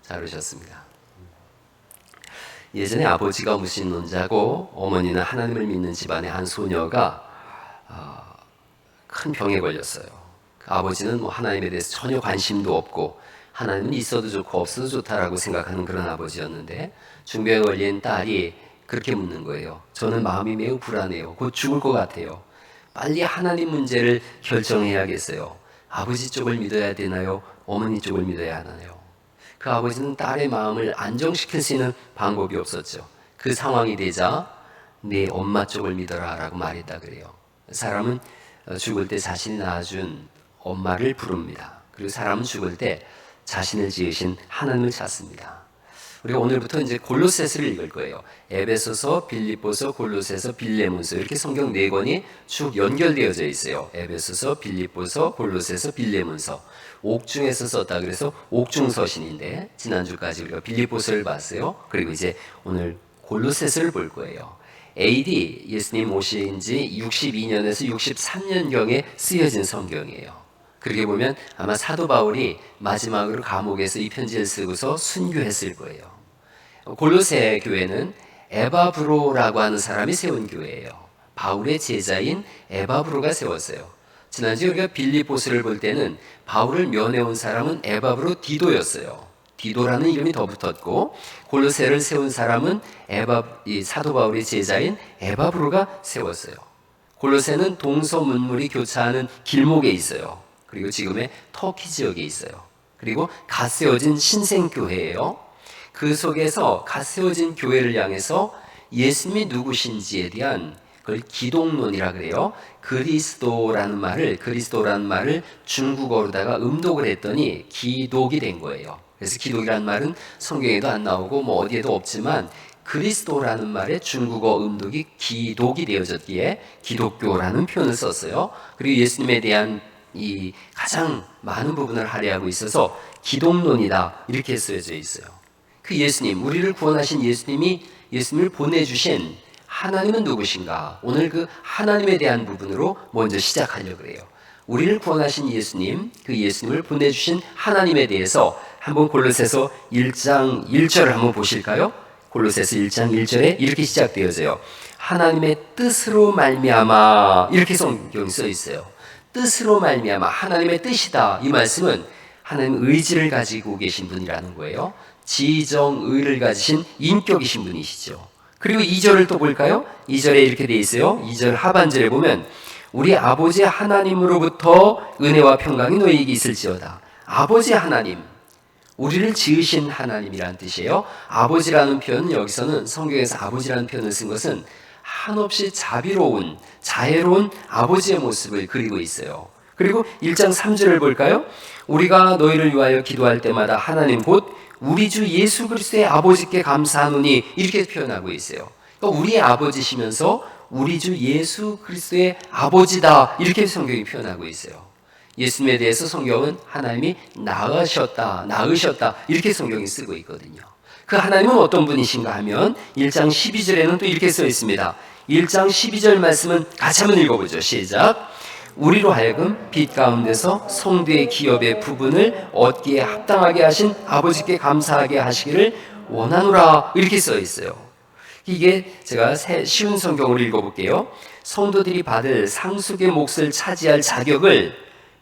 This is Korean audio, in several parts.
잘 오셨습니다. 예전에 아버지가 무신론자고 어머니는 하나님을 믿는 집안의 한 소녀가 큰 병에 걸렸어요. 아버지는 하나님에 대해서 전혀 관심도 없고 하나님은 있어도 좋고 없어도 좋다라고 생각하는 그런 아버지였는데 중병에 걸린 딸이 그렇게 묻는 거예요. 저는 마음이 매우 불안해요. 곧 죽을 것 같아요. 빨리 하나님 문제를 결정해야겠어요. 아버지 쪽을 믿어야 되나요? 어머니 쪽을 믿어야 하나요? 그 아버지는 딸의 마음을 안정시킬 수 있는 방법이 없었죠. 그 상황이 되자 내 엄마 쪽을 믿어라 라고 말했다 그래요. 사람은 죽을 때 자신이 낳아준 엄마를 부릅니다. 그리고 사람은 죽을 때 자신을 지으신 하나님을 찾습니다. 우리가 오늘부터 이제 골로새서를 읽을 거예요. 에베소서, 빌립보서, 골로새서, 빌레몬서 이렇게 성경 4권이 쭉 연결되어져 있어요. 에베소서, 빌립보서, 골로새서, 빌레몬서. 옥중에서 썼다 그래서 옥중서신인데 지난주까지 우리가 빌립보서를 봤어요. 그리고 이제 오늘 골로새서를 볼 거예요. AD 예수님 오신 지 62년에서 63년경에 쓰여진 성경이에요. 그렇게 보면 아마 사도 바울이 마지막으로 감옥에서 이 편지를 쓰고서 순교했을 거예요. 골로새 교회는 에바브로라고 하는 사람이 세운 교회예요. 바울의 제자인 에바브로가 세웠어요. 지난주에 우리가 빌립보서를 볼 때는 바울을 면해온 사람은 에바브로 디도였어요. 디도라는 이름이 더 붙었고 골로새를 세운 사람은 사도 바울의 제자인 에바브로가 세웠어요. 골로새는 동서문물이 교차하는 길목에 있어요. 그리고 지금의 터키 지역에 있어요. 그리고 갓 세워진 신생교회예요. 그 속에서 갓 세워진 교회를 향해서 예수님이 누구신지에 대한 그걸 기독론이라 그래요. 그리스도라는 말을 중국어로다가 음독을 했더니 기독이 된 거예요. 그래서 기독이라는 말은 성경에도 안 나오고 어디에도 없지만 그리스도라는 말의 중국어 음독이 기독이 되어졌기에 기독교라는 표현을 썼어요. 그리고 예수님에 대한 이 가장 많은 부분을 할애하고 있어서 기독론이다 이렇게 쓰여져 있어요. 그 예수님, 우리를 구원하신 예수님을 보내주신 하나님은 누구신가? 오늘 그 하나님에 대한 부분으로 먼저 시작하려고 해요. 우리를 구원하신 예수님, 그 예수님을 보내주신 하나님에 대해서 한번 골로새서 1장 1절을 한번 보실까요? 골로새서 1장 1절에 이렇게 시작되어져요. 하나님의 뜻으로 말미암아 이렇게 성경이 써 있어요. 뜻으로 말미암아 하나님의 뜻이다. 이 말씀은 하나님 의지를 가지고 계신 분이라는 거예요. 지정의를 가지신 인격이신 분이시죠. 그리고 2절을 또 볼까요? 2절에 이렇게 돼 있어요. 2절 하반절에 보면 우리 아버지 하나님으로부터 은혜와 평강이 너희에게 있을지어다. 아버지 하나님, 우리를 지으신 하나님이라는 뜻이에요. 아버지라는 표현은 여기서는 성경에서 아버지라는 표현을 쓴 것은 한없이 자비로운 자애로운 아버지의 모습을 그리고 있어요. 그리고 1장 3절을 볼까요? 우리가 너희를 위하여 기도할 때마다 하나님 곧 우리 주 예수 그리스도의 아버지께 감사하노니 이렇게 표현하고 있어요. 그러니까 우리의 아버지시면서 우리 주 예수 그리스도의 아버지다 이렇게 성경이 표현하고 있어요. 예수님에 대해서 성경은 하나님이 낳으셨다 이렇게 성경이 쓰고 있거든요. 그 하나님은 어떤 분이신가 하면 1장 12절에는 또 이렇게 써 있습니다. 1장 12절 말씀은 같이 한번 읽어보죠. 시작. 우리로 하여금 빛 가운데서 성도의 기업의 부분을 얻기에 합당하게 하신 아버지께 감사하게 하시기를 원하노라 이렇게 써 있어요. 이게 제가 쉬운 성경으로 읽어볼게요. 성도들이 받을 상속의 몫을 차지할 자격을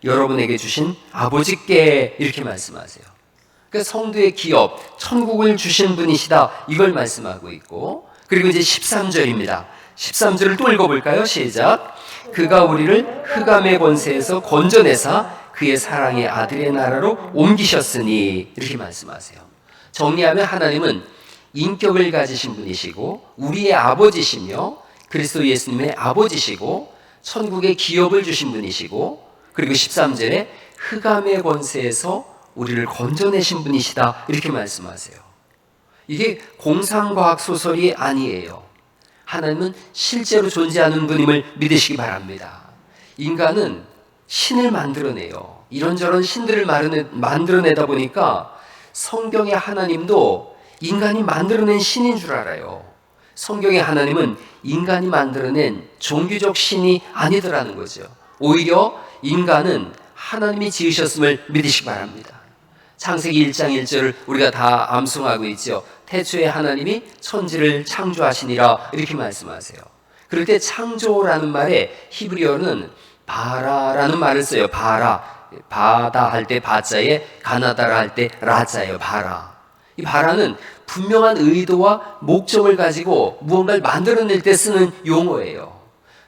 여러분에게 주신 아버지께 이렇게 말씀하세요. 그러니까 성도의 기업, 천국을 주신 분이시다 이걸 말씀하고 있고 그리고 이제 13절입니다. 13절을 또 읽어볼까요? 시작. 그가 우리를 흑암의 권세에서 건져내사 그의 사랑의 아들의 나라로 옮기셨으니 이렇게 말씀하세요. 정리하면 하나님은 인격을 가지신 분이시고 우리의 아버지시며 그리스도 예수님의 아버지시고 천국의 기업을 주신 분이시고 그리고 13절에 흑암의 권세에서 우리를 건져내신 분이시다 이렇게 말씀하세요. 이게 공상과학 소설이 아니에요. 하나님은 실제로 존재하는 분임을 믿으시기 바랍니다. 인간은 신을 만들어내요. 이런저런 신들을 만들어내다 보니까 성경의 하나님도 인간이 만들어낸 신인 줄 알아요. 성경의 하나님은 인간이 만들어낸 종교적 신이 아니더라는 거죠. 오히려 인간은 하나님이 지으셨음을 믿으시기 바랍니다. 창세기 1장 1절을 우리가 다 암송하고 있죠. 태초에 하나님이 천지를 창조하시니라 이렇게 말씀하세요. 그럴 때 창조라는 말에 히브리어는 바라라는 말을 써요. 바라. 바다 할 때 바자에 가나다라 할 때 라자예요. 바라. 이 바라는 분명한 의도와 목적을 가지고 무언가를 만들어낼 때 쓰는 용어예요.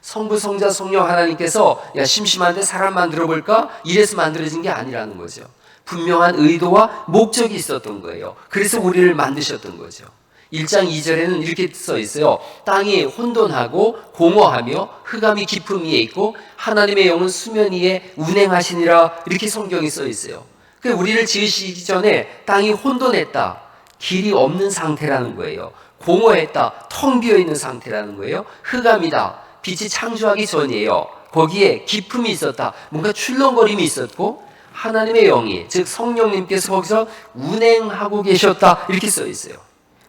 성부, 성자, 성령 하나님께서 야 심심한데 사람 만들어 볼까? 이래서 만들어진 게 아니라는 거죠. 분명한 의도와 목적이 있었던 거예요. 그래서 우리를 만드셨던 거죠. 1장 2절에는 이렇게 써 있어요. 땅이 혼돈하고 공허하며 흑암이 깊음 위에 있고 하나님의 영은 수면 위에 운행하시니라 이렇게 성경이 써 있어요. 그러니까 우리를 지으시기 전에 땅이 혼돈했다. 길이 없는 상태라는 거예요. 공허했다. 텅 비어 있는 상태라는 거예요. 흑암이다. 빛이 창조하기 전이에요. 거기에 기품이 있었다. 뭔가 출렁거림이 있었고 하나님의 영이 즉 성령님께서 거기서 운행하고 계셨다 이렇게 써 있어요.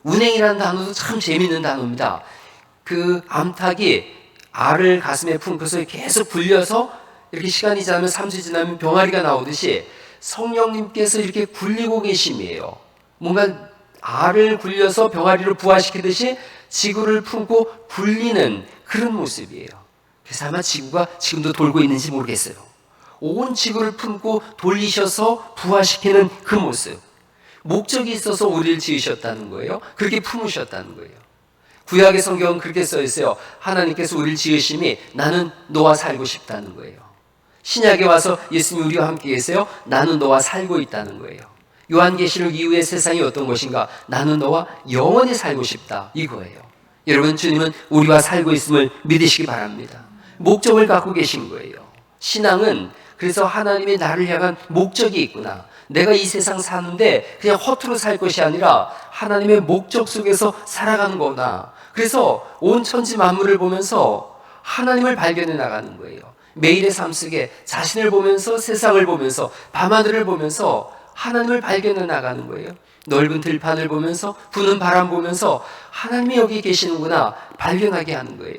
운행이라는 단어도 참 재미있는 단어입니다. 그 암탉이 알을 가슴에 품고서 계속 굴려서 이렇게 시간이 지나면 3주 지나면 병아리가 나오듯이 성령님께서 이렇게 굴리고 계심이에요. 뭔가 알을 굴려서 병아리를 부화시키듯이 지구를 품고 굴리는 그런 모습이에요. 그래서 아마 지구가 지금도 돌고 있는지 모르겠어요. 온 지구를 품고 돌리셔서 부화시키는 그 모습. 목적이 있어서 우리를 지으셨다는 거예요. 그렇게 품으셨다는 거예요. 구약의 성경은 그렇게 써 있어요. 하나님께서 우리를 지으심이 나는 너와 살고 싶다는 거예요. 신약에 와서 예수님이 우리와 함께 계세요. 나는 너와 살고 있다는 거예요. 요한계시록 이후의 세상이 어떤 것인가? 나는 너와 영원히 살고 싶다 이거예요. 여러분 주님은 우리와 살고 있음을 믿으시기 바랍니다. 목적을 갖고 계신 거예요. 신앙은 그래서 하나님이 나를 향한 목적이 있구나. 내가 이 세상 사는데 그냥 허투루 살 것이 아니라 하나님의 목적 속에서 살아가는 거구나. 그래서 온 천지 만물을 보면서 하나님을 발견해 나가는 거예요. 매일의 삶 속에 자신을 보면서 세상을 보면서 밤하늘을 보면서 하나님을 발견해 나가는 거예요. 넓은 들판을 보면서 부는 바람 보면서 하나님이 여기 계시는구나 발견하게 하는 거예요.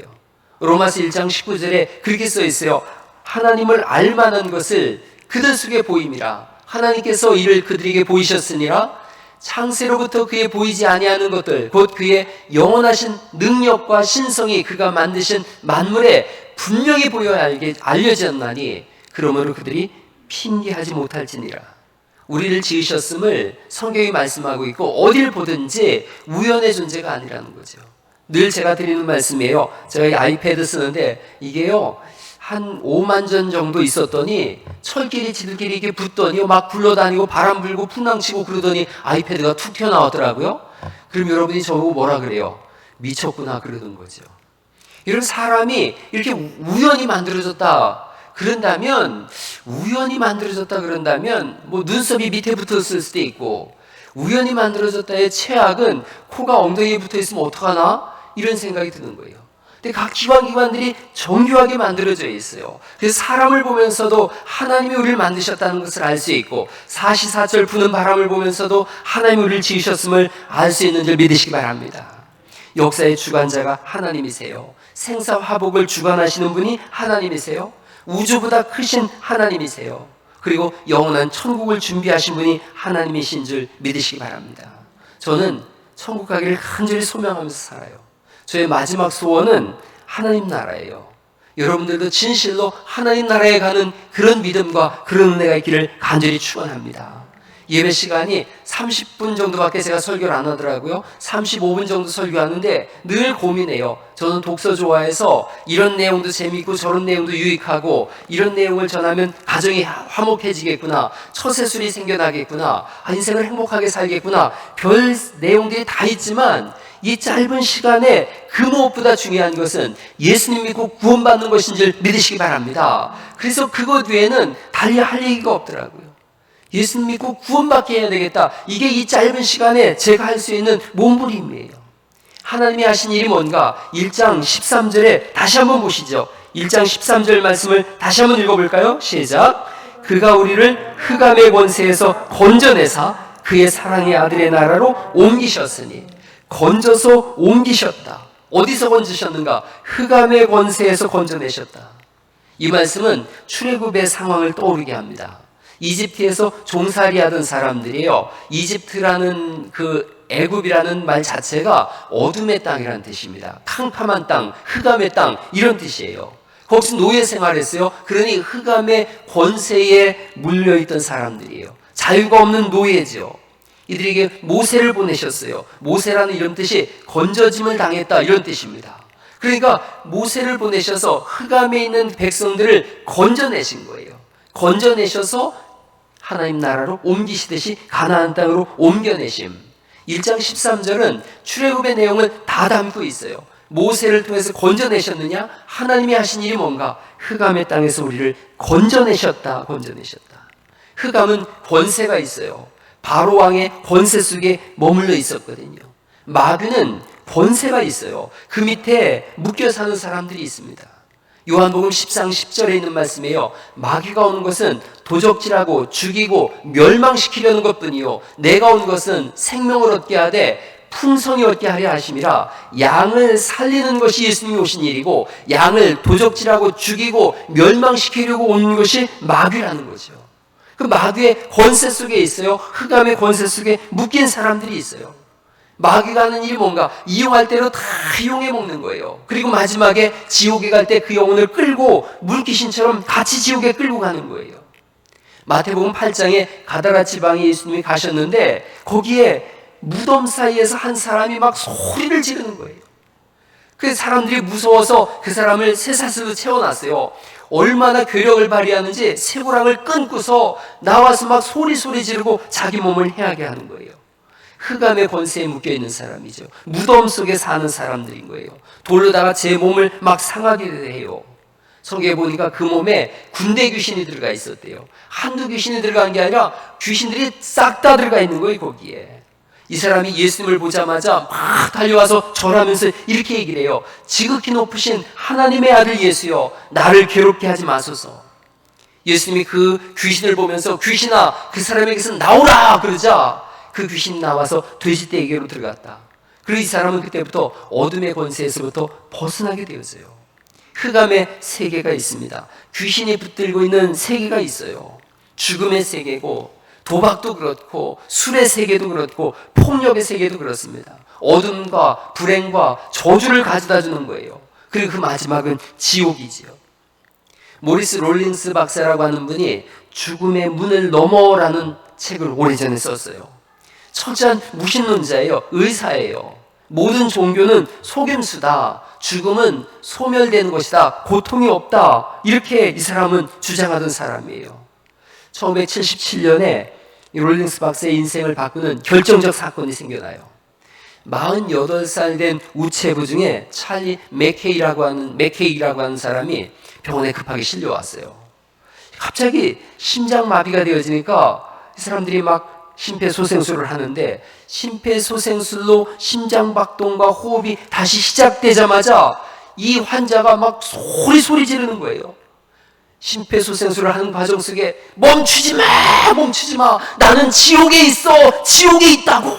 로마서 1장 19절에 그렇게 써 있어요. 하나님을 알만한 것을 그들 속에 보임이라. 하나님께서 이를 그들에게 보이셨으니라. 창세로부터 그에 보이지 아니하는 것들 곧 그의 영원하신 능력과 신성이 그가 만드신 만물에 분명히 보여 알려졌나니 그러므로 그들이 핑계하지 못할지니라. 우리를 지으셨음을 성경이 말씀하고 있고 어딜 보든지 우연의 존재가 아니라는 거죠. 늘 제가 드리는 말씀이에요. 제가 아이패드 쓰는데 이게요 한 5만 전 정도 있었더니 철끼리 지들끼리 이게 붙더니 막 굴러다니고 바람 불고 풍랑치고 그러더니 아이패드가 툭 튀어나왔더라고요. 그럼 여러분이 저보고 뭐라 그래요? 미쳤구나 그러는 거죠. 이런 사람이 이렇게 우연히 만들어졌다 그런다면 뭐 눈썹이 밑에 붙었을 수도 있고 우연히 만들어졌다의 최악은 코가 엉덩이에 붙어 있으면 어떡하나 이런 생각이 드는 거예요. 근데 각 기관들이 정교하게 만들어져 있어요. 그래서 사람을 보면서도 하나님이 우리를 만드셨다는 것을 알 수 있고 사시사철 부는 바람을 보면서도 하나님이 우리를 지으셨음을 알 수 있는 줄 믿으시기 바랍니다. 역사의 주관자가 하나님이세요. 생사화복을 주관하시는 분이 하나님이세요. 우주보다 크신 하나님이세요. 그리고 영원한 천국을 준비하신 분이 하나님이신 줄 믿으시기 바랍니다. 저는 천국 가기를 간절히 소명하면서 살아요. 저의 마지막 소원은 하나님 나라예요. 여러분들도 진실로 하나님 나라에 가는 그런 믿음과 그런 은혜가 있기를 간절히 축원합니다. 예배 시간이 30분 정도밖에 제가 설교를 안 하더라고요. 35분 정도 설교하는데 늘 고민해요. 저는 독서 좋아해서 이런 내용도 재미있고 저런 내용도 유익하고 이런 내용을 전하면 가정이 화목해지겠구나. 처세술이 생겨나겠구나. 인생을 행복하게 살겠구나. 별 내용들이 다 있지만 이 짧은 시간에 그 무엇보다 중요한 것은 예수님 믿고 구원받는 것인 줄 믿으시기 바랍니다. 그래서 그것 외에는 달리 할 얘기가 없더라고요. 예수님 믿고 구원받게 해야 되겠다. 이게 이 짧은 시간에 제가 할 수 있는 몸부림이에요. 하나님이 하신 일이 뭔가 1장 13절에 다시 한번 보시죠. 1장 13절 말씀을 다시 한번 읽어볼까요? 시작. 그가 우리를 흑암의 권세에서 건져내사 그의 사랑의 아들의 나라로 옮기셨으니 건져서 옮기셨다. 어디서 건지셨는가? 흑암의 권세에서 건져내셨다. 이 말씀은 출애굽의 상황을 떠오르게 합니다. 이집트에서 종살이하던 사람들이에요. 이집트라는 그 애굽이라는 말 자체가 어둠의 땅이라는 뜻입니다. 캄캄한 땅, 흑암의 땅 이런 뜻이에요. 거기서 노예 생활했어요. 그러니 흑암의 권세에 물려있던 사람들이에요. 자유가 없는 노예죠. 이들에게 모세를 보내셨어요. 모세라는 이런 뜻이 건져짐을 당했다 이런 뜻입니다. 그러니까 모세를 보내셔서 흑암에 있는 백성들을 건져내신 거예요. 건져내셔서 하나님 나라로 옮기시듯이 가나안 땅으로 옮겨내심. 1장 13절은 출애굽의 내용을 다 담고 있어요. 모세를 통해서 건져내셨느냐? 하나님이 하신 일이 뭔가? 흑암의 땅에서 우리를 건져내셨다. 흑암은 권세가 있어요. 바로 왕의 권세 속에 머물러 있었거든요. 마귀는 권세가 있어요. 그 밑에 묶여 사는 사람들이 있습니다. 요한복음 10장 10절에 있는 말씀이에요. 마귀가 오는 것은 도적질하고 죽이고 멸망시키려는 것뿐이요 내가 온 것은 생명을 얻게 하되 풍성히 얻게 하려 하심이라. 양을 살리는 것이 예수님이 오신 일이고 양을 도적질하고 죽이고 멸망시키려고 온 것이 마귀라는 거죠. 그 마귀의 권세 속에 있어요. 흑암의 권세 속에 묶인 사람들이 있어요. 마귀가 하는 일이 뭔가? 이용할 대로 다 이용해 먹는 거예요. 그리고 마지막에 지옥에 갈 때 그 영혼을 끌고 물귀신처럼 같이 지옥에 끌고 가는 거예요. 마태복음 8장에 가다라 지방에 예수님이 가셨는데 거기에 무덤 사이에서 한 사람이 막 소리를 지르는 거예요. 그 사람들이 무서워서 그 사람을 쇠사슬로 채워놨어요. 얼마나 괴력을 발휘하는지 쇠고랑을 끊고서 나와서 막 소리 지르고 자기 몸을 해하게 하는 거예요. 흑암의 권세에 묶여있는 사람이죠. 무덤 속에 사는 사람들인 거예요. 돌로다가 제 몸을 막 상하게 해요. 성경에 보니까 그 몸에 군대 귀신이 들어가 있었대요. 한두 귀신이 들어간 게 아니라 귀신들이 싹 다 들어가 있는 거예요. 거기에 이 사람이 예수님을 보자마자 막 달려와서 절하면서 이렇게 얘기를 해요. 지극히 높으신 하나님의 아들 예수여, 나를 괴롭게 하지 마소서. 예수님이 그 귀신을 보면서 귀신아, 그 사람에게서 나오라 그러자 그 귀신 나와서 돼지떼에게로 들어갔다. 그리고 이 사람은 그때부터 어둠의 권세에서부터 벗어나게 되었어요. 흑암의 세계가 있습니다. 귀신이 붙들고 있는 세계가 있어요. 죽음의 세계고 도박도 그렇고 술의 세계도 그렇고 폭력의 세계도 그렇습니다. 어둠과 불행과 저주를 가져다 주는 거예요. 그리고 그 마지막은 지옥이지요. 모리스 롤린스 박사라고 하는 분이 죽음의 문을 넘어라는 책을 오래전에 썼어요. 철저한 무신론자예요. 의사예요. 모든 종교는 속임수다. 죽음은 소멸되는 것이다. 고통이 없다. 이렇게 이 사람은 주장하던 사람이에요. 1977년에 롤린스 박사의 인생을 바꾸는 결정적 사건이 생겨나요. 48살 된 우체부 중에 찰리 맥케이라고 하는 사람이 병원에 급하게 실려왔어요. 갑자기 심장마비가 되어지니까 이 사람들이 막 심폐소생술을 하는데 심폐소생술로 심장박동과 호흡이 다시 시작되자마자 이 환자가 막 소리 지르는 거예요. 심폐소생술을 하는 과정 속에 멈추지 마, 나는 지옥에 있어, 지옥에 있다고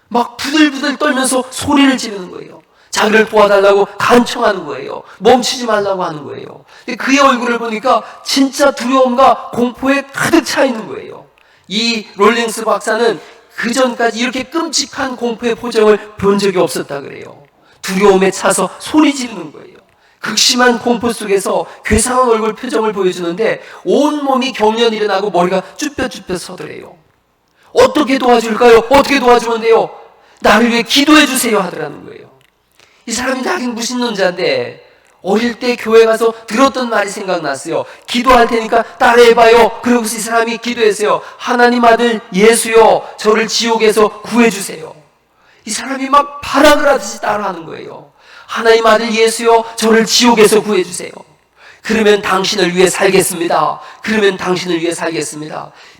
막 부들부들 떨면서 소리를 지르는 거예요. 자기를 도와달라고 간청하는 거예요. 멈추지 말라고 하는 거예요. 근데 그의 얼굴을 보니까 진짜 두려움과 공포에 가득 차 있는 거예요. 이 롤링스 박사는 그 전까지 이렇게 끔찍한 공포의 표정을 본 적이 없었다 그래요. 두려움에 차서 소리 지르는 거예요. 극심한 공포 속에서 괴상한 얼굴 표정을 보여주는데 온몸이 경련이 일어나고 머리가 쭈뼛쭈뼛 서더래요. 어떻게 도와줄까요? 어떻게 도와주면 돼요? 나를 위해 기도해 주세요 하더라는 거예요. 이 사람이 자기는 무신론자인데 어릴 때 교회 가서 들었던 말이 생각났어요. 기도할 테니까 따라해봐요. 그러고서 이 사람이 기도했어요. 하나님 아들 예수여, 저를 지옥에서 구해주세요. 이 사람이 막 발악을 하듯이 따라하는 거예요. 하나님 아들 예수여, 저를 지옥에서 구해주세요. 그러면 당신을 위해 살겠습니다.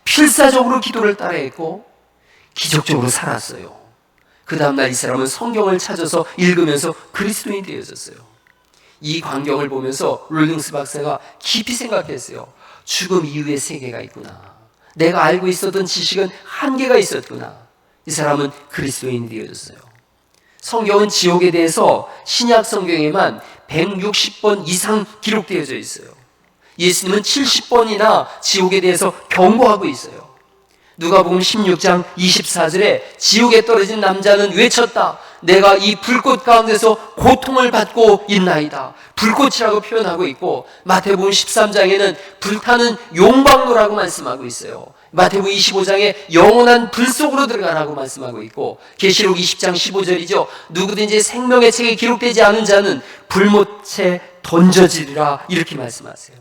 필사적으로 기도를 따라했고 기적적으로 살았어요. 그 다음날 이 사람은 성경을 찾아서 읽으면서 그리스도인이 되어졌어요. 이 광경을 보면서 롤링스 박사가 깊이 생각했어요. 죽음 이후의 세계가 있구나. 내가 알고 있었던 지식은 한계가 있었구나. 이 사람은 그리스도인이 되어졌어요. 성경은 지옥에 대해서 신약 성경에만 160번 이상 기록되어져 있어요. 예수님은 70번이나 지옥에 대해서 경고하고 있어요. 누가복음 16장 24절에 지옥에 떨어진 남자는 외쳤다. 내가 이 불꽃 가운데서 고통을 받고 있나이다. 불꽃이라고 표현하고 있고, 마태복음 13장에는 불타는 용광로라고 말씀하고 있어요. 마태복음 25장에 영원한 불 속으로 들어가라고 말씀하고 있고, 계시록 20장 15절이죠. 누구든지 생명의 책에 기록되지 않은 자는 불못에 던져지리라, 이렇게 말씀하세요.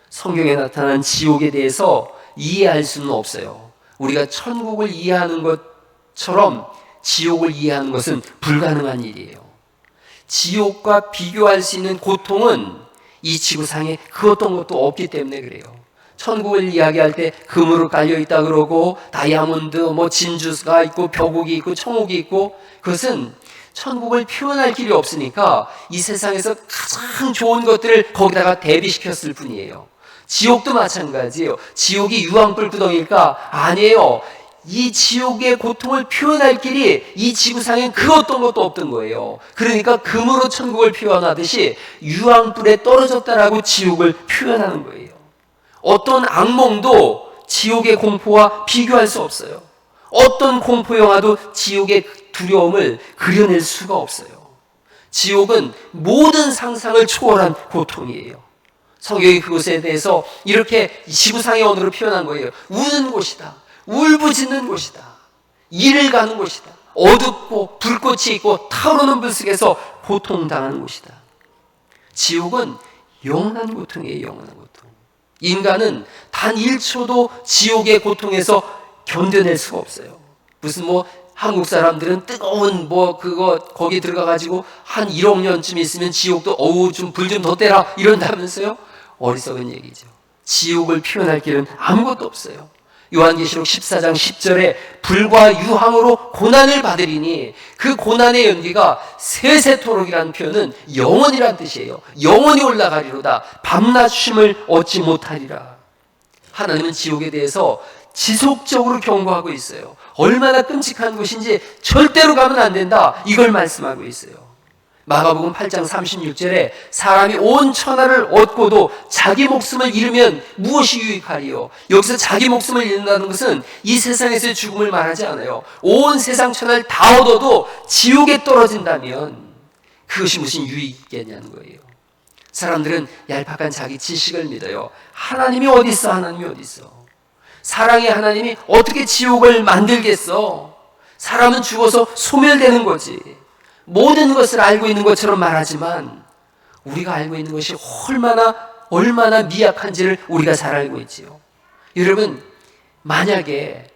성경에 나타난 지옥에 대해서 이해할 수는 없어요. 우리가 천국을 이해하는 것처럼 지옥을 이해하는 것은 불가능한 일이에요. 지옥과 비교할 수 있는 고통은 이 지구상에 그 어떤 것도 없기 때문에 그래요. 천국을 이야기할 때 금으로 깔려있다 그러고, 다이아몬드, 진주가 있고, 벼곡이 있고, 청옥이 있고, 그것은 천국을 표현할 길이 없으니까 이 세상에서 가장 좋은 것들을 거기다가 대비시켰을 뿐이에요. 지옥도 마찬가지예요. 지옥이 유황불 구덩이일까? 아니에요. 이 지옥의 고통을 표현할 길이 이 지구상엔 그 어떤 것도 없던 거예요. 그러니까 금으로 천국을 표현하듯이 유황불에 떨어졌다라고 지옥을 표현하는 거예요. 어떤 악몽도 지옥의 공포와 비교할 수 없어요. 어떤 공포 영화도 지옥의 두려움을 그려낼 수가 없어요. 지옥은 모든 상상을 초월한 고통이에요. 성경이 그것에 대해서 이렇게 지구상의 언어로 표현한 거예요. 우는 곳이다. 울부짖는 곳이다. 이를 가는 곳이다. 어둡고 불꽃이 있고 타오르는 불 속에서 고통당하는 곳이다. 지옥은 영원한 고통이에요. 영원한 고통. 인간은 단 1초도 지옥의 고통에서 견뎌낼 수가 없어요. 무슨 한국 사람들은 뜨거운 거기 들어가가지고 한 1억 년쯤 있으면 지옥도 좀 불 좀 더 떼라 이런다면서요? 어리석은 얘기죠. 지옥을 표현할 길은 아무것도 없어요. 요한계시록 14장 10절에 불과 유황으로 고난을 받으리니, 그 고난의 연기가 세세토록이라는 표현은 영원이란 뜻이에요. 영원히 올라가리로다. 밤낮 쉼을 얻지 못하리라. 하나님은 지옥에 대해서 지속적으로 경고하고 있어요. 얼마나 끔찍한 곳인지 절대로 가면 안 된다, 이걸 말씀하고 있어요. 마가복음 8장 36절에 사람이 온 천하를 얻고도 자기 목숨을 잃으면 무엇이 유익하리요? 여기서 자기 목숨을 잃는다는 것은 이 세상에서의 죽음을 말하지 않아요. 온 세상 천하를 다 얻어도 지옥에 떨어진다면 그것이 무슨 유익이 있겠냐는 거예요. 사람들은 얄팍한 자기 지식을 믿어요. 하나님이 어디 있어? 하나님이 어디 있어? 사랑의 하나님이 어떻게 지옥을 만들겠어? 사람은 죽어서 소멸되는 거지. 모든 것을 알고 있는 것처럼 말하지만 우리가 알고 있는 것이 얼마나 미약한지를 우리가 잘 알고 있지요. 여러분, 만약에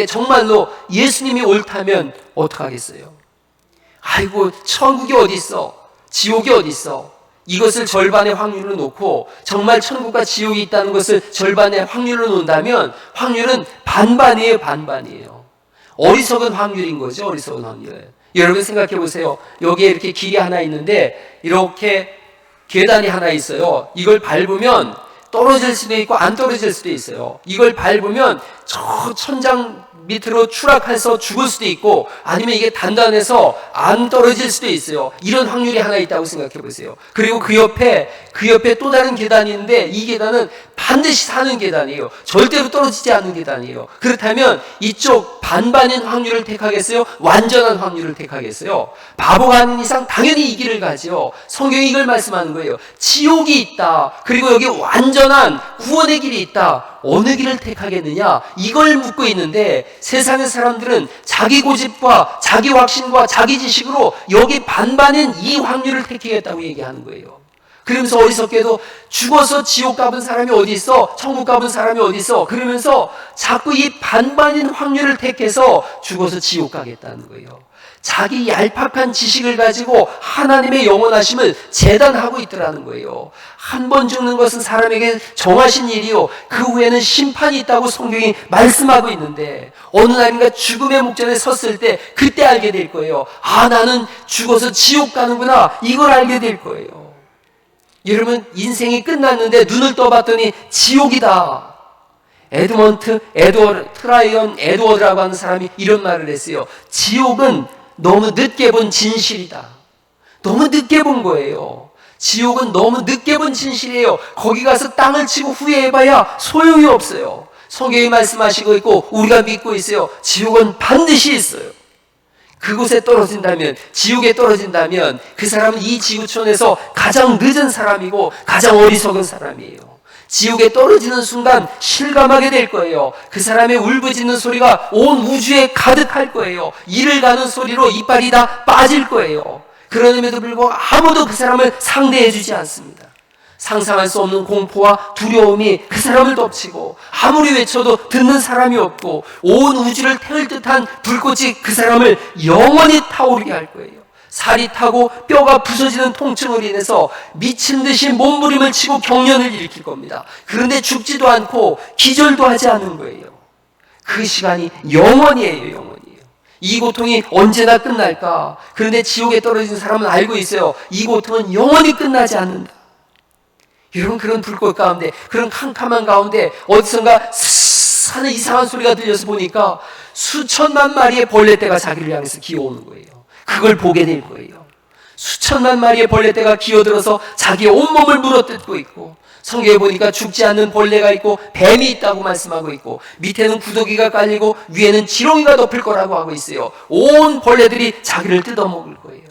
정말로 예수님이 옳다면 어떡하겠어요? 아이고, 천국이 어디 있어? 지옥이 어디 있어? 이것을 절반의 확률로 놓고 정말 천국과 지옥이 있다는 것을 절반의 확률로 놓는다면 확률은 반반이에요. 반반이에요. 어리석은 확률인 거죠. 어리석은 확률. 여러분 생각해 보세요. 여기에 이렇게 길이 하나 있는데 이렇게 계단이 하나 있어요. 이걸 밟으면 떨어질 수도 있고 안 떨어질 수도 있어요. 이걸 밟으면 저 천장 밑으로 추락해서 죽을 수도 있고, 아니면 이게 단단해서 안 떨어질 수도 있어요. 이런 확률이 하나 있다고 생각해 보세요. 그리고 그 옆에 또 다른 계단이 있는데 이 계단은 반드시 사는 계단이에요. 절대로 떨어지지 않는 계단이에요. 그렇다면 이쪽 반반인 확률을 택하겠어요? 완전한 확률을 택하겠어요? 바보가 아닌 이상 당연히 이 길을 가죠. 성경이 이걸 말씀하는 거예요. 지옥이 있다. 그리고 여기 완전한 구원의 길이 있다. 어느 길을 택하겠느냐? 이걸 묻고 있는데 세상의 사람들은 자기 고집과 자기 확신과 자기 지식으로 여기 반반인 이 확률을 택하겠다고 얘기하는 거예요. 그러면서 어리석게도 죽어서 지옥 가본 사람이 어디 있어? 천국 가본 사람이 어디 있어? 그러면서 자꾸 이 반반인 확률을 택해서 죽어서 지옥 가겠다는 거예요. 자기 얄팍한 지식을 가지고 하나님의 영원하심을 재단하고 있더라는 거예요. 한 번 죽는 것은 사람에게 정하신 일이요, 그 후에는 심판이 있다고 성경이 말씀하고 있는데 어느 날인가 죽음의 목전에 섰을 때 그때 알게 될 거예요. 아, 나는 죽어서 지옥 가는구나, 이걸 알게 될 거예요. 여러분, 인생이 끝났는데 눈을 떠봤더니 지옥이다. 트라이언 에드워드라고 하는 사람이 이런 말을 했어요. 지옥은 너무 늦게 본 진실이다. 너무 늦게 본 거예요. 지옥은 너무 늦게 본 진실이에요. 거기 가서 땅을 치고 후회해봐야 소용이 없어요. 성경이 말씀하시고 있고 우리가 믿고 있어요. 지옥은 반드시 있어요. 그곳에 떨어진다면, 지옥에 떨어진다면 그 사람은 이 지구촌에서 가장 늦은 사람이고 가장 어리석은 사람이에요. 지옥에 떨어지는 순간 실감하게 될 거예요. 그 사람의 울부짖는 소리가 온 우주에 가득할 거예요. 이를 가는 소리로 이빨이 다 빠질 거예요. 그럼에도 불구하고 아무도 그 사람을 상대해 주지 않습니다. 상상할 수 없는 공포와 두려움이 그 사람을 덮치고 아무리 외쳐도 듣는 사람이 없고 온 우주를 태울 듯한 불꽃이 그 사람을 영원히 타오르게 할 거예요. 살이 타고 뼈가 부서지는 통증으로 인해서 미친 듯이 몸부림을 치고 경련을 일으킬 겁니다. 그런데 죽지도 않고 기절도 하지 않은 거예요. 그 시간이 영원이에요. 영원이에요. 이 고통이 언제나 끝날까? 그런데 지옥에 떨어진 사람은 알고 있어요. 이 고통은 영원히 끝나지 않는다. 여러분, 그런 불꽃 가운데, 그런 캄캄한 가운데 어디선가 스스스 하는 이상한 소리가 들려서 보니까 수천만 마리의 벌레떼가 자기를 향해서 기어오는 거예요. 그걸 보게 될 거예요. 수천만 마리의 벌레떼가 기어들어서 자기의 온몸을 물어뜯고 있고, 성경에 보니까 죽지 않는 벌레가 있고 뱀이 있다고 말씀하고 있고, 밑에는 구더기가 깔리고 위에는 지렁이가 덮일 거라고 하고 있어요. 온 벌레들이 자기를 뜯어먹을 거예요.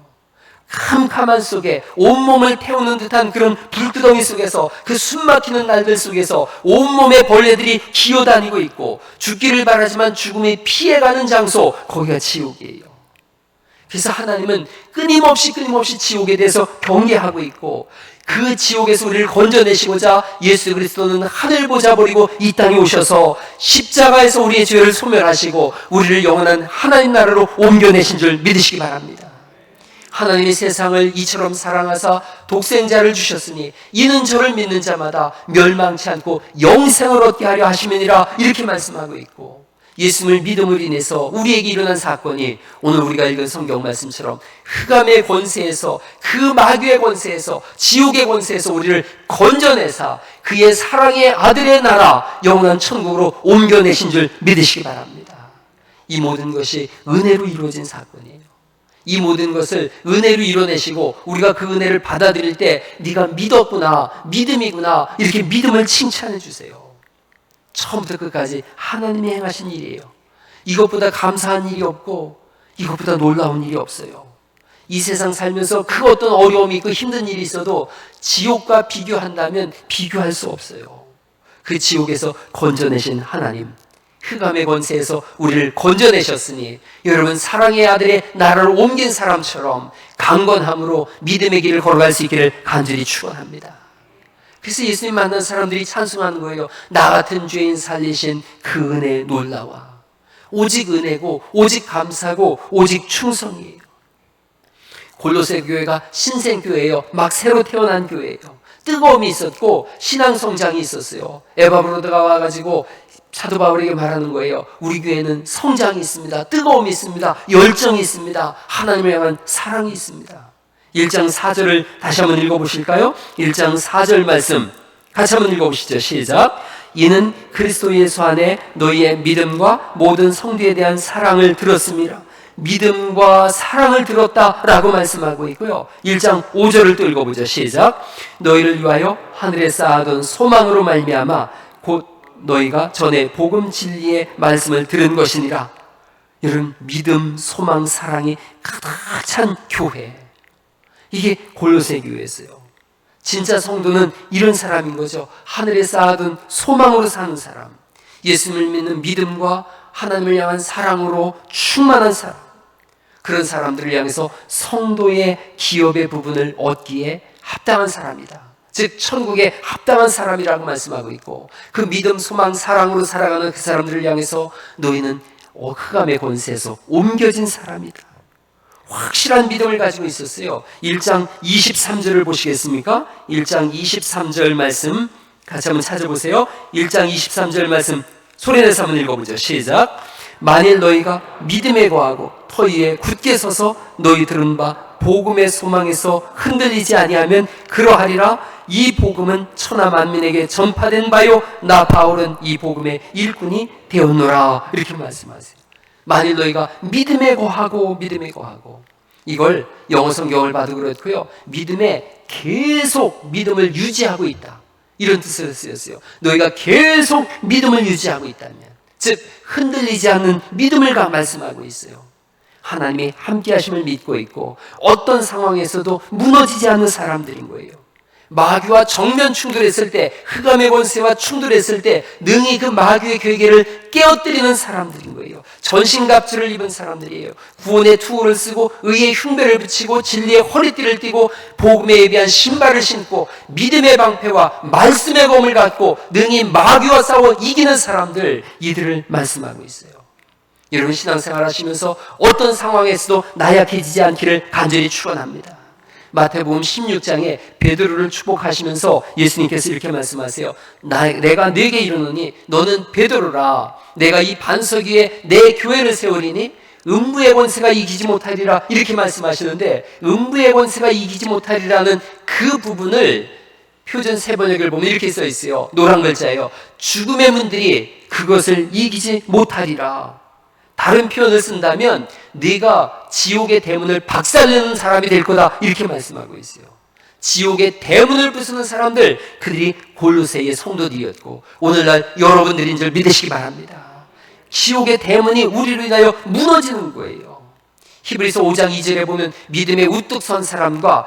캄캄한 속에 온몸을 태우는 듯한 그런 불구덩이 속에서, 그 숨막히는 날들 속에서 온몸에 벌레들이 기어다니고 있고, 죽기를 바라지만 죽음이 피해가는 장소, 거기가 지옥이에요. 그래서 하나님은 끊임없이 지옥에 대해서 경계하고 있고, 그 지옥에서 우리를 건져내시고자 예수 그리스도는 하늘 보좌 버리고 이 땅에 오셔서 십자가에서 우리의 죄를 소멸하시고 우리를 영원한 하나님 나라로 옮겨내신 줄 믿으시기 바랍니다. 하나님이 세상을 이처럼 사랑하사 독생자를 주셨으니 이는 저를 믿는 자마다 멸망치 않고 영생을 얻게 하려 하심이니라, 이렇게 말씀하고 있고, 예수님을 믿음으로 인해서 우리에게 일어난 사건이 오늘 우리가 읽은 성경 말씀처럼 흑암의 권세에서, 그 마귀의 권세에서, 지옥의 권세에서 우리를 건져내사 그의 사랑의 아들의 나라 영원한 천국으로 옮겨내신 줄 믿으시기 바랍니다. 이 모든 것이 은혜로 이루어진 사건이에요. 이 모든 것을 은혜로 이뤄내시고 우리가 그 은혜를 받아들일 때 네가 믿었구나, 믿음이구나, 이렇게 믿음을 칭찬해 주세요. 처음부터 끝까지 하나님이 행하신 일이에요. 이것보다 감사한 일이 없고 이것보다 놀라운 일이 없어요. 이 세상 살면서 그 어떤 어려움이 있고 힘든 일이 있어도 지옥과 비교한다면 비교할 수 없어요. 그 지옥에서 건져내신 하나님, 흑암의 권세에서 우리를 건져내셨으니 여러분, 사랑의 아들의 나라를 옮긴 사람처럼 강건함으로 믿음의 길을 걸어갈 수 있기를 간절히 축원합니다. 그래서 예수님 만난 사람들이 찬송하는 거예요. 나 같은 죄인 살리신 그 은혜 놀라워. 오직 은혜고 오직 감사고 오직 충성이에요. 골로새 교회가 신생교회예요. 막 새로 태어난 교회예요. 뜨거움이 있었고 신앙 성장이 있었어요. 에바브로드가 와가지고 사도 바울에게 말하는 거예요. 우리 교회는 성장이 있습니다. 뜨거움이 있습니다. 열정이 있습니다. 하나님을 향한 사랑이 있습니다. 1장 4절을 다시 한번 읽어보실까요? 1장 4절 말씀 같이 한번 읽어보시죠. 시작. 이는 그리스도 예수 안에 너희의 믿음과 모든 성도에 대한 사랑을 들었습니다. 믿음과 사랑을 들었다라고 말씀하고 있고요. 1장 5절을 또 읽어보죠. 시작. 너희를 위하여 하늘에 쌓아둔 소망으로 말미암아 곧 너희가 전에 복음 진리의 말씀을 들은 것이니라. 여러분, 믿음, 소망, 사랑이 가득 찬 교회, 이게 골로새 교회였어요. 진짜 성도는 이런 사람인 거죠. 하늘에 쌓아둔 소망으로 사는 사람, 예수님을 믿는 믿음과 하나님을 향한 사랑으로 충만한 사람, 그런 사람들을 향해서 성도의 기업의 부분을 얻기에 합당한 사람이다. 즉 천국에 합당한 사람이라고 말씀하고 있고, 그 믿음, 소망, 사랑으로 살아가는 그 사람들을 향해서 너희는 흑암의 권세에서 옮겨진 사람이다. 확실한 믿음을 가지고 있었어요. 1장 23절을 보시겠습니까? 1장 23절 말씀 같이 한번 찾아보세요. 1장 23절 말씀 소리내서 한번 읽어보죠. 시작. 만일 너희가 믿음에 거하고 터 위에 굳게 서서 너희 들은 바 복음의 소망에서 흔들리지 아니하면 그러하리라. 이 복음은 천하 만민에게 전파된 바요 나 바울은 이 복음의 일꾼이 되었노라. 이렇게 말씀하세요. 만일 너희가 믿음에 거하고 이걸 영어 성경을 봐도 그렇고요. 믿음에 계속 믿음을 유지하고 있다. 이런 뜻으로 쓰였어요. 너희가 계속 믿음을 유지하고 있다면, 즉 흔들리지 않는 믿음을 말씀하고 있어요. 하나님이 함께 하심을 믿고 있고 어떤 상황에서도 무너지지 않는 사람들인 거예요. 마귀와 정면 충돌했을 때, 흑암의 권세와 충돌했을 때 능히 그 마귀의 괴계를 깨어뜨리는 사람들인 거예요. 전신갑주를 입은 사람들이에요. 구원의 투구를 쓰고 의의 흉배를 붙이고 진리의 허리띠를 띠고 복음에 예비한 신발을 신고 믿음의 방패와 말씀의 검을 갖고 능히 마귀와 싸워 이기는 사람들, 이들을 말씀하고 있어요. 여러분, 신앙생활 하시면서 어떤 상황에서도 나약해지지 않기를 간절히 축원합니다. 마태복음 16장에 베드로를 축복하시면서 예수님께서 이렇게 말씀하세요. 내가 네게 이르노니 너는 베드로라. 내가 이 반석 위에 내 교회를 세우리니 음부의 권세가 이기지 못하리라. 이렇게 말씀하시는데, 음부의 권세가 이기지 못하리라는 그 부분을 표준 세번역을 보면 이렇게 써 있어요. 노란 글자예요. 죽음의 문들이 그것을 이기지 못하리라. 다른 표현을 쓴다면 네가 지옥의 대문을 박살내는 사람이 될 거다, 이렇게 말씀하고 있어요. 지옥의 대문을 부수는 사람들, 그들이 골로새의 성도들이었고 오늘날 여러분들인 줄 믿으시기 바랍니다. 지옥의 대문이 우리로 인하여 무너지는 거예요. 히브리서 5장 2절에 보면 믿음에 우뚝 선 사람과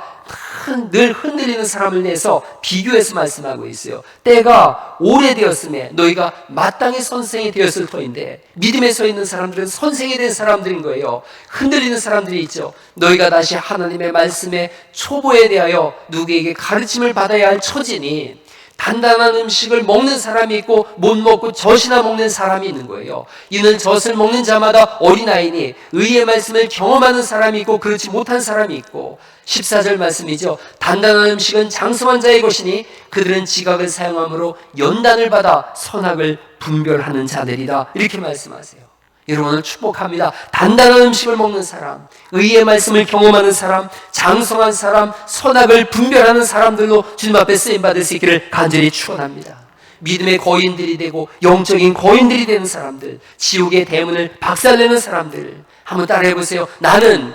늘 흔들리는 사람을 내서 비교해서 말씀하고 있어요. 때가 오래되었음에 너희가 마땅히 선생이 되었을 터인데, 믿음에 서 있는 사람들은 선생이 된 사람들인 거예요. 흔들리는 사람들이 있죠. 너희가 다시 하나님의 말씀의 초보에 대하여 누구에게 가르침을 받아야 할 처지니, 단단한 음식을 먹는 사람이 있고 못 먹고 젖이나 먹는 사람이 있는 거예요. 이는 젖을 먹는 자마다 어린아이니 의의 말씀을 경험하는 사람이 있고 그렇지 못한 사람이 있고, 14절 말씀이죠. 단단한 음식은 장성한 자의 것이니 그들은 지각을 사용함으로 연단을 받아 선악을 분별하는 자들이다, 이렇게 말씀하세요. 여러분을 축복합니다. 단단한 음식을 먹는 사람, 의의 말씀을 경험하는 사람, 장성한 사람, 선악을 분별하는 사람들로 주님 앞에 쓰임받을 수 있기를 간절히 축원합니다. 믿음의 거인들이 되고 영적인 거인들이 되는 사람들, 지옥의 대문을 박살내는 사람들, 한번 따라해 보세요. 나는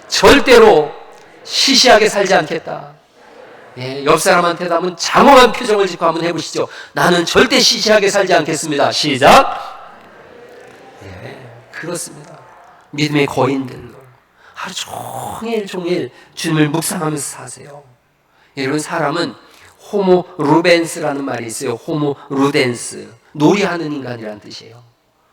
절대로 시시하게 살지 않겠다. 네, 옆 사람한테도 한번 장엄한 표정을 짓고 한번 해보시죠. 나는 절대 시시하게 살지 않겠습니다. 시작. 그렇습니다. 믿음의 거인들로 하루 종일 주님을 묵상하면서 사세요. 여러분, 사람은 호모 루벤스라는 말이 있어요. 호모 루덴스, 놀이하는 인간이라는 뜻이에요.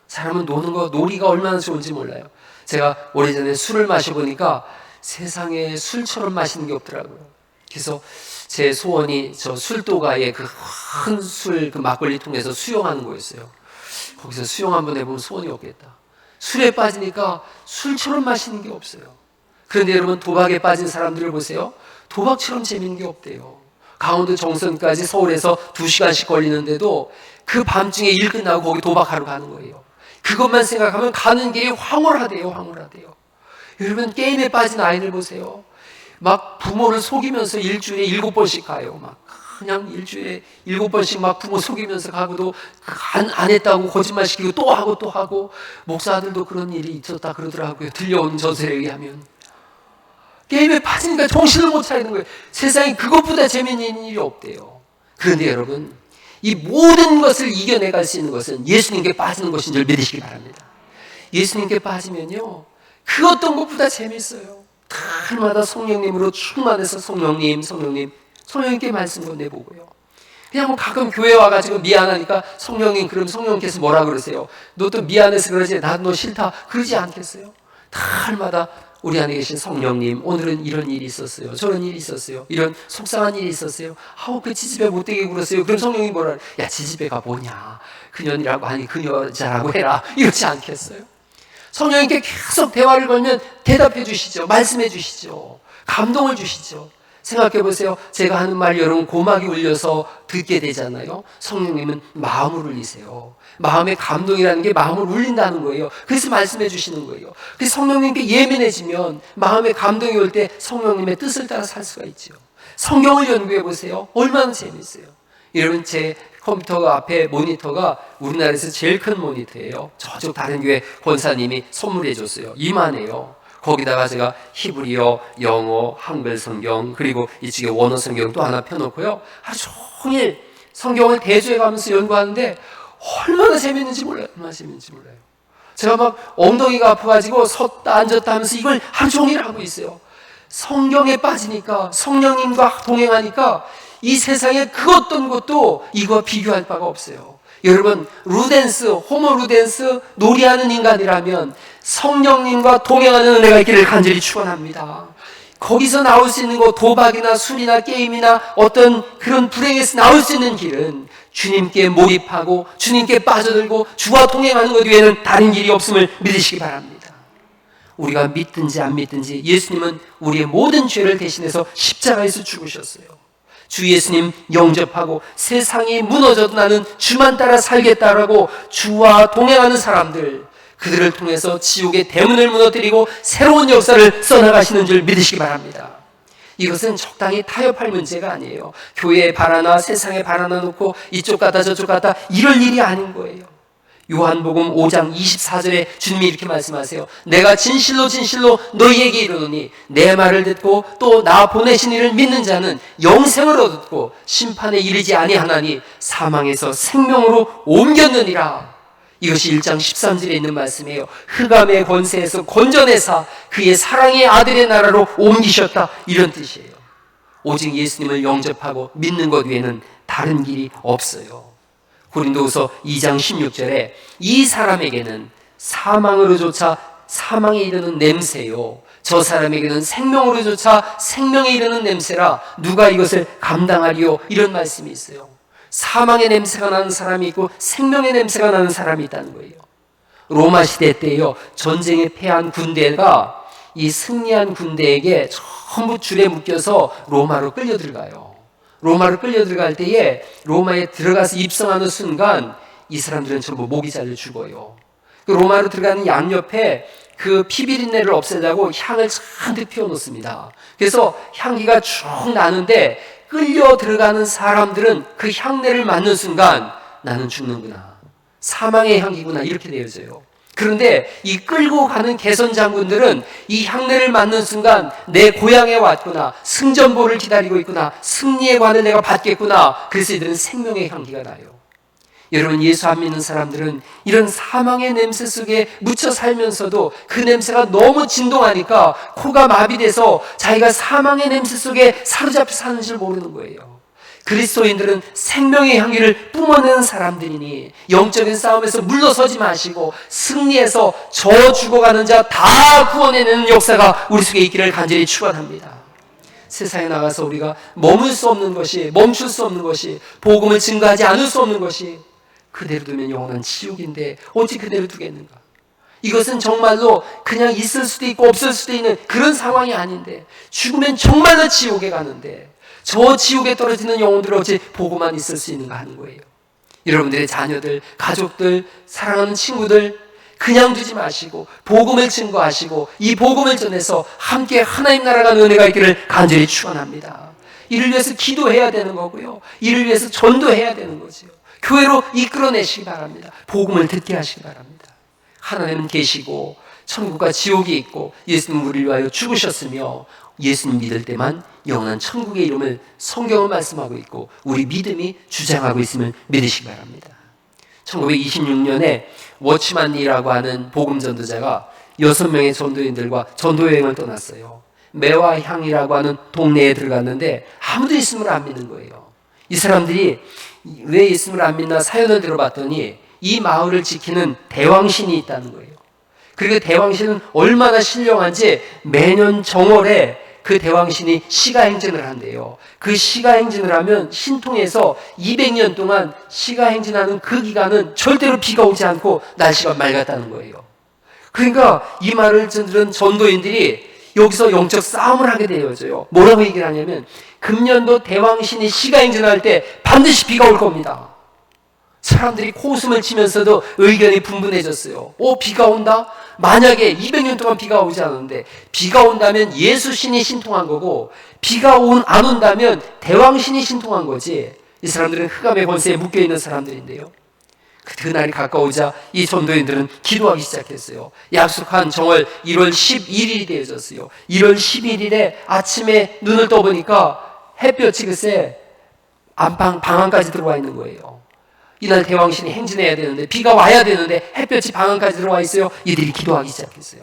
사람은 노는 거, 놀이가 얼마나 좋은지 몰라요. 제가 오래전에 술을 마셔보니까 세상에 술처럼 마시는 게 없더라고요. 그래서 제 소원이 저 술도가에 그 큰 술 그 막걸리 통에서 수영하는 거였어요. 거기서 수영 한번 해보면 소원이 없겠다. 술에 빠지니까 술처럼 마시는 게 없어요. 그런데 여러분, 도박에 빠진 사람들을 보세요. 도박처럼 재밌는 게 없대요. 강원도 정선까지 서울에서 2시간씩 걸리는데도 그 밤중에 일 끝나고 거기 도박하러 가는 거예요. 그것만 생각하면 가는 길이 황홀하대요. 여러분, 게임에 빠진 아이들 보세요. 막 부모를 속이면서 일주일에 7번씩 가요. 막 그냥 일주일에 7번씩 막 부모 속이면서 가고도 안 했다고 거짓말시키고 또 하고 목사들도 그런 일이 있었다 그러더라고요. 들려온 전설에 의하면. 게임에 빠지니까 정신을 못 차리는 거예요. 세상에 그것보다 재미있는 일이 없대요. 그런데 여러분, 이 모든 것을 이겨내갈 수 있는 것은 예수님께 빠지는 것인 줄 믿으시기 바랍니다. 예수님께 빠지면요, 그 어떤 것보다 재미있어요. 날마다 성령님으로 충만해서 성령님께 말씀 건네보고요. 그냥 뭐 가끔 교회 와가지고 미안하니까 그럼 성령님께서 뭐라 그러세요? 너 또 미안해서 그러지, 나 너 싫다 그러지 않겠어요? 날마다 우리 안에 계신 성령님, 오늘은 이런 일이 있었어요, 저런 일이 있었어요, 이런 속상한 일이 있었어요. 그 지지배 못되게 굴었어요. 그럼 성령이 뭐라 그래? 야, 지지배가 뭐냐, 그년이라고 하니 그녀자라고 해라, 이러지 않겠어요? 성령님께 계속 대화를 걸면 대답해 주시죠. 말씀해 주시죠. 감동을 주시죠. 생각해 보세요. 제가 하는 말 여러분 고막이 울려서 듣게 되잖아요. 성령님은 마음을 울리세요. 마음의 감동이라는 게 마음을 울린다는 거예요. 그래서 말씀해 주시는 거예요. 그래서 성령님께 예민해지면 마음의 감동이 올 때 성령님의 뜻을 따라 살 수가 있죠. 성경을 연구해 보세요. 얼마나 재미있어요. 여러분, 제 컴퓨터 앞에 모니터가 우리나라에서 제일 큰 모니터예요. 저쪽 다른 교회 권사님이 선물해 줬어요. 이만해요. 거기다가 제가 히브리어, 영어, 한글 성경, 그리고 이쪽에 원어 성경 또 하나 펴놓고요, 하루 종일 성경을 대조해가면서 연구하는데 얼마나 재밌는지 몰라요. 얼마나 재밌는지 몰라요. 제가 막 엉덩이가 아파가지고 섰다 앉았다 하면서 이걸 하루 종일 하고 있어요. 성경에 빠지니까, 성령님과 동행하니까 이 세상에 그 어떤 것도 이거와 비교할 바가 없어요. 여러분, 루덴스, 호모 루덴스, 놀이하는 인간이라면 성령님과 동행하는 은혜가 있기를 간절히 축원합니다. 거기서 나올 수 있는 거, 도박이나 술이나 게임이나 어떤 그런 불행에서 나올 수 있는 길은 주님께 몰입하고 주님께 빠져들고 주와 동행하는 것 외에는 다른 길이 없음을 믿으시기 바랍니다. 우리가 믿든지 안 믿든지 예수님은 우리의 모든 죄를 대신해서 십자가에서 죽으셨어요. 주 예수님 영접하고 세상이 무너져도 나는 주만 따라 살겠다라고 주와 동행하는 사람들, 그들을 통해서 지옥의 대문을 무너뜨리고 새로운 역사를 써나가시는 줄 믿으시기 바랍니다. 이것은 적당히 타협할 문제가 아니에요. 교회에 발 하나, 세상에 발 하나 놓고 이쪽 갔다 저쪽 갔다 이럴 일이 아닌 거예요. 요한복음 5장 24절에 주님이 이렇게 말씀하세요. 내가 진실로 진실로 너희에게 이르노니 내 말을 듣고 또 나 보내신 이를 믿는 자는 영생을 얻었고 심판에 이르지 아니하나니 사망에서 생명으로 옮겼느니라. 이것이 1장 13절에 있는 말씀이에요. 흑암의 권세에서 건져내사 그의 사랑의 아들의 나라로 옮기셨다, 이런 뜻이에요. 오직 예수님을 영접하고 믿는 것 외에는 다른 길이 없어요. 고린도후서 2장 16절에 이 사람에게는 사망으로조차 사망에 이르는 냄새요, 저 사람에게는 생명으로조차 생명에 이르는 냄새라 누가 이것을 감당하리요, 이런 말씀이 있어요. 사망의 냄새가 나는 사람이 있고 생명의 냄새가 나는 사람이 있다는 거예요. 로마 시대 때요, 전쟁에 패한 군대가 이 승리한 군대에게 전부 줄에 묶여서 로마로 끌려 들어가요. 로마로 끌려 들어갈 때에 로마에 들어가서 입성하는 순간 이 사람들은 전부 목이 잘려 죽어요. 그 로마로 들어가는 양옆에 그 피비린내를 없애자고 향을 잔뜩 피워놓습니다. 그래서 향기가 쭉 나는데 끌려 들어가는 사람들은 그 향내를 맡는 순간 나는 죽는구나, 사망의 향기구나, 이렇게 되어져요. 그런데 이 끌고 가는 개선 장군들은 이 향내를 맡는 순간 내 고향에 왔구나, 승전보를 기다리고 있구나, 승리의 관을 내가 받겠구나, 그래서 이들은 생명의 향기가 나요. 여러분, 예수 안 믿는 사람들은 이런 사망의 냄새 속에 묻혀 살면서도 그 냄새가 너무 진동하니까 코가 마비돼서 자기가 사망의 냄새 속에 사로잡혀 사는 줄 모르는 거예요. 그리스도인들은 생명의 향기를 뿜어내는 사람들이니 영적인 싸움에서 물러서지 마시고 승리해서 저 죽어가는 자 다 구원해내는 역사가 우리 속에 있기를 간절히 축원합니다. 세상에 나가서 우리가 머물 수 없는 것이, 멈출 수 없는 것이, 복음을 증거하지 않을 수 없는 것이 그대로 두면 영원한 지옥인데 어찌 그대로 두겠는가? 이것은 정말로 그냥 있을 수도 있고 없을 수도 있는 그런 상황이 아닌데, 죽으면 정말로 지옥에 가는데 저 지옥에 떨어지는 영혼들을 어찌 보고만 있을 수 있는가 하는 거예요. 여러분들의 자녀들, 가족들, 사랑하는 친구들 그냥 두지 마시고 복음을 증거하시고 이 복음을 전해서 함께 하나님 나라가 은혜가 있기를 간절히 축원합니다. 이를 위해서 기도해야 되는 거고요, 이를 위해서 전도해야 되는 거죠. 교회로 이끌어내시기 바랍니다. 복음을 듣게 하시기 바랍니다. 하나님은 계시고 천국과 지옥이 있고 예수님은 우리를 위하여 죽으셨으며 예수님 믿을 때만 영원한 천국의 이름을 성경은 말씀하고 있고 우리 믿음이 주장하고 있음을 믿으시기 바랍니다. 1926년에 워치만리라고 하는 복음 전도자가 6명의 전도인들과 전도여행을 떠났어요. 매화향이라고 하는 동네에 들어갔는데 아무도 예수님을 안 믿는 거예요. 이 사람들이 왜 예수님을 안 믿나 사연을 들어봤더니 이 마을을 지키는 대왕신이 있다는 거예요. 그리고 대왕신은 얼마나 신령한지 매년 정월에 그 대왕신이 시가행진을 한대요. 그 시가행진을 하면 신통에서 200년 동안 시가행진하는 그 기간은 절대로 비가 오지 않고 날씨가 맑았다는 거예요. 그러니까 이 말을 듣는 전도인들이 여기서 영적 싸움을 하게 되어져요. 뭐라고 얘기를 하냐면 금년도 대왕신이 시가행진할 때 반드시 비가 올 겁니다. 사람들이 코웃음을 치면서도 의견이 분분해졌어요. 비가 온다? 만약에 200년 동안 비가 오지 않았는데 비가 온다면 예수신이 신통한 거고 비가 안 온다면 대왕신이 신통한 거지. 이 사람들은 흑암의 권세에 묶여있는 사람들인데요. 그날이 가까우자 이 전도인들은 기도하기 시작했어요. 약속한 정월 1월 11일이 되어졌어요. 1월 11일에 아침에 눈을 떠보니까 햇볕이 글쎄 방 안까지 들어와 있는 거예요. 이날 대왕신이 행진해야 되는데, 비가 와야 되는데 햇볕이 방 안까지 들어와 있어요. 이들이 기도하기 시작했어요.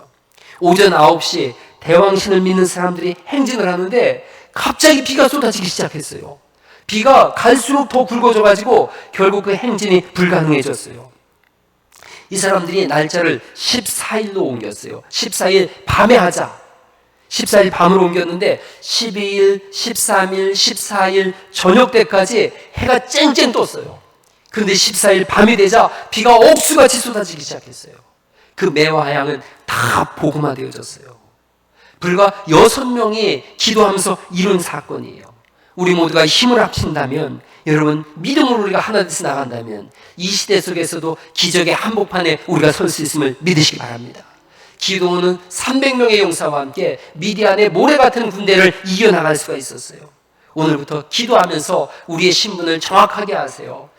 오전 9시에 대왕신을 믿는 사람들이 행진을 하는데 갑자기 비가 쏟아지기 시작했어요. 비가 갈수록 더 굵어져가지고 결국 그 행진이 불가능해졌어요. 이 사람들이 날짜를 14일로 옮겼어요. 14일 밤에 하자. 14일 밤으로 옮겼는데 12일, 13일, 14일 저녁 때까지 해가 쨍쨍 떴어요. 그런데 14일 밤이 되자 비가 억수같이 쏟아지기 시작했어요. 그 매와 양은 다 복음화되어졌어요. 불과 6명이 기도하면서 이룬 사건이에요. 우리 모두가 힘을 합친다면, 여러분 믿음으로 우리가 하나 돼서 나간다면 이 시대 속에서도 기적의 한복판에 우리가 설 수 있음을 믿으시기 바랍니다. 기도는 300명의 용사와 함께 미디안의 모래 같은 군대를 이겨나갈 수가 있었어요. 오늘부터 기도하면서 우리의 신분을 정확하게 하세요.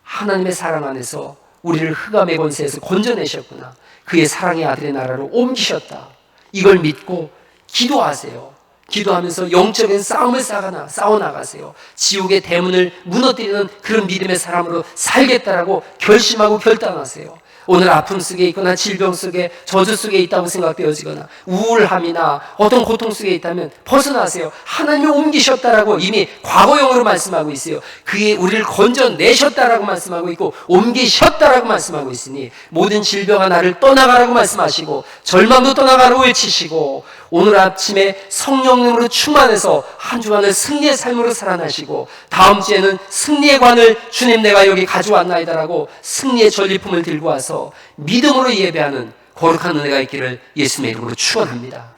하나님의 사랑 안에서 우리를 흑암의 권세에서 건져내셨구나. 그의 사랑의 아들의 나라로 옮기셨다. 이걸 믿고 기도하세요. 기도하면서 영적인 싸움을 싸워나가세요. 지옥의 대문을 무너뜨리는 그런 믿음의 사람으로 살겠다라고 결심하고 결단하세요. 오늘 아픔 속에 있거나 질병 속에 저주 속에 있다고 생각되어지거나 우울함이나 어떤 고통 속에 있다면 벗어나세요. 하나님이 옮기셨다라고 이미 과거형으로 말씀하고 있어요. 그의 우리를 건져내셨다라고 말씀하고 있고 옮기셨다라고 말씀하고 있으니 모든 질병아 나를 떠나가라고 말씀하시고 절망도 떠나가라고 외치시고 오늘 아침에 성령님으로 충만해서 한 주간을 승리의 삶으로 살아나시고 다음 주에는 승리의 관을 주님 내가 여기 가져왔나이다라고 승리의 전리품을 들고 와서 믿음으로 예배하는 거룩한 은혜가 있기를 예수님의 이름으로 축원합니다.